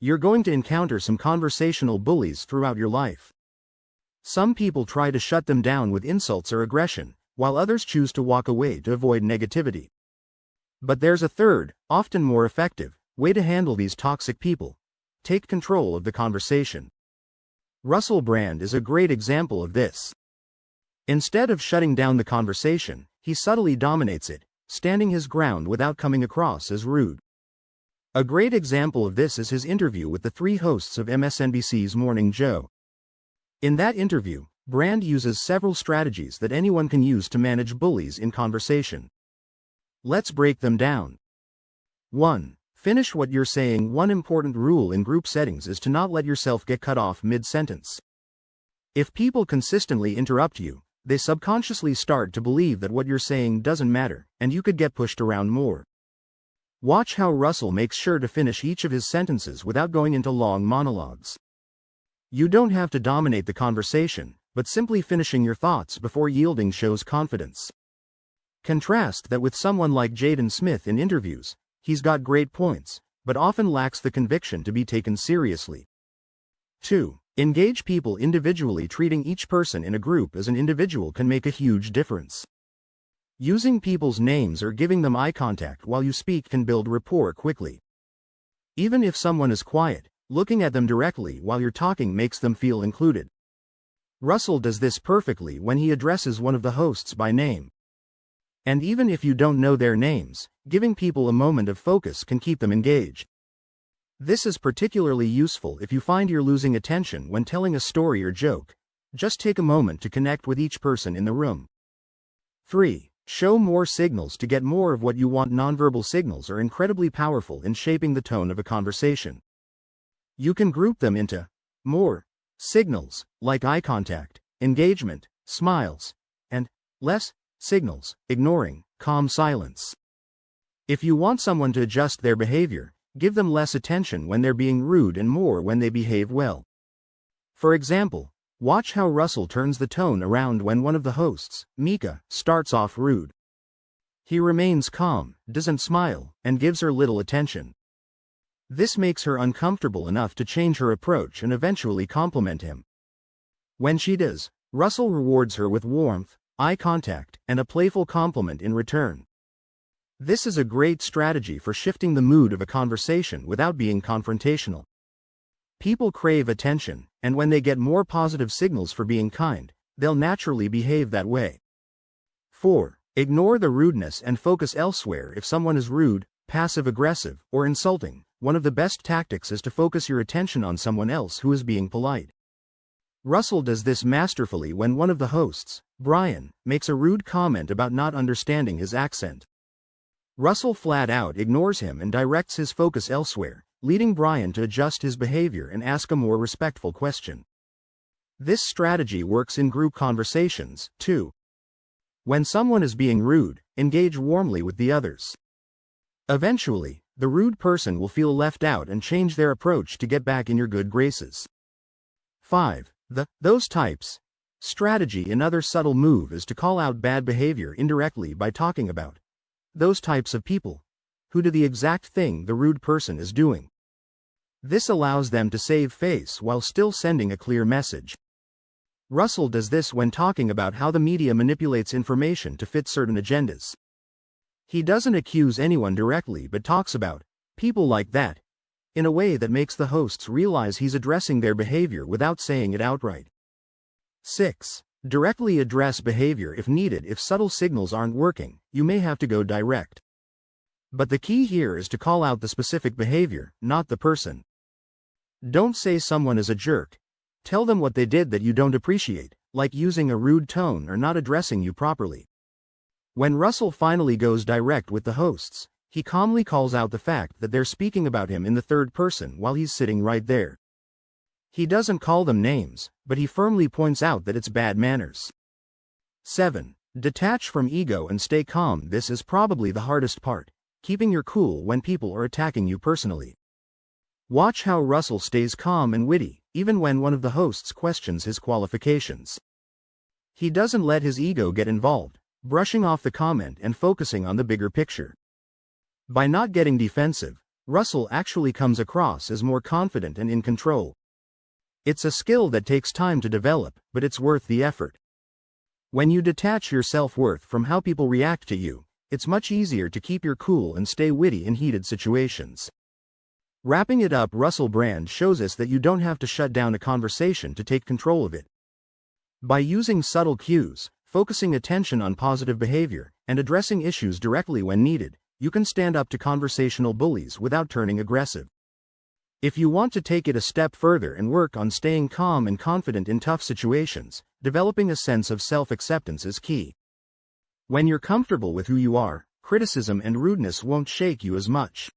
You're going to encounter some conversational bullies throughout your life. Some people try to shut them down with insults or aggression, while others choose to walk away to avoid negativity. But there's a third, often more effective, way to handle these toxic people. Take control of the conversation. Russell Brand is a great example of this. Instead of shutting down the conversation, he subtly dominates it, standing his ground without coming across as rude. A great example of this is his interview with the three hosts of MSNBC's Morning Joe. In that interview, Brand uses several strategies that anyone can use to manage bullies in conversation. Let's break them down. 1. Finish what you're saying. One important rule in group settings is to not let yourself get cut off mid-sentence. If people consistently interrupt you, they subconsciously start to believe that what you're saying doesn't matter, and you could get pushed around more. Watch how Russell makes sure to finish each of his sentences without going into long monologues. You don't have to dominate the conversation, but simply finishing your thoughts before yielding shows confidence. Contrast that with someone like Jaden Smith in interviews. He's got great points, but often lacks the conviction to be taken seriously. 2. Engage people individually. Treating each person in a group as an individual can make a huge difference. Using people's names or giving them eye contact while you speak can build rapport quickly. Even if someone is quiet, looking at them directly while you're talking makes them feel included. Russell does this perfectly when he addresses one of the hosts by name. And even if you don't know their names, giving people a moment of focus can keep them engaged. This is particularly useful if you find you're losing attention when telling a story or joke. Just take a moment to connect with each person in the room. 3. Show more signals to get more of what you want. Nonverbal signals are incredibly powerful in shaping the tone of a conversation. You can group them into more signals, like eye contact, engagement, smiles, and less signals, ignoring, calm silence. If you want someone to adjust their behavior, give them less attention when they're being rude and more when they behave well. For example, watch how Russell turns the tone around when one of the hosts, Mika, starts off rude. He remains calm, doesn't smile, and gives her little attention. This makes her uncomfortable enough to change her approach and eventually compliment him. When she does, Russell rewards her with warmth, eye contact, and a playful compliment in return. This is a great strategy for shifting the mood of a conversation without being confrontational. People crave attention, and when they get more positive signals for being kind, they'll naturally behave that way. 4. Ignore the rudeness and focus elsewhere. If someone is rude, passive-aggressive, or insulting, one of the best tactics is to focus your attention on someone else who is being polite. Russell does this masterfully when one of the hosts, Brian, makes a rude comment about not understanding his accent. Russell flat out ignores him and directs his focus elsewhere, leading Brian to adjust his behavior and ask a more respectful question. This strategy works in group conversations, too. When someone is being rude, engage warmly with the others. Eventually, the rude person will feel left out and change their approach to get back in your good graces. 5. Those types strategy. Another subtle move is to call out bad behavior indirectly by talking about those types of people who do the exact thing the rude person is doing. This allows them to save face while still sending a clear message. Russell does this when talking about how the media manipulates information to fit certain agendas. He doesn't accuse anyone directly but talks about people like that in a way that makes the hosts realize he's addressing their behavior without saying it outright. 6. Directly address behavior if needed. If subtle signals aren't working, you may have to go direct. But the key here is to call out the specific behavior, not the person. Don't say someone is a jerk. Tell them what they did that you don't appreciate, like using a rude tone or not addressing you properly. When Russell finally goes direct with the hosts, he calmly calls out the fact that they're speaking about him in the third person while he's sitting right there. He doesn't call them names, but he firmly points out that it's bad manners. 7. Detach from ego and stay calm. This is probably the hardest part, keeping your cool when people are attacking you personally. Watch how Russell stays calm and witty, even when one of the hosts questions his qualifications. He doesn't let his ego get involved, brushing off the comment and focusing on the bigger picture. By not getting defensive, Russell actually comes across as more confident and in control. It's a skill that takes time to develop, but it's worth the effort. When you detach your self-worth from how people react to you, it's much easier to keep your cool and stay witty in heated situations. Wrapping it up, Russell Brand shows us that you don't have to shut down a conversation to take control of it. By using subtle cues, focusing attention on positive behavior, and addressing issues directly when needed, you can stand up to conversational bullies without turning aggressive. If you want to take it a step further and work on staying calm and confident in tough situations, developing a sense of self-acceptance is key. When you're comfortable with who you are, criticism and rudeness won't shake you as much.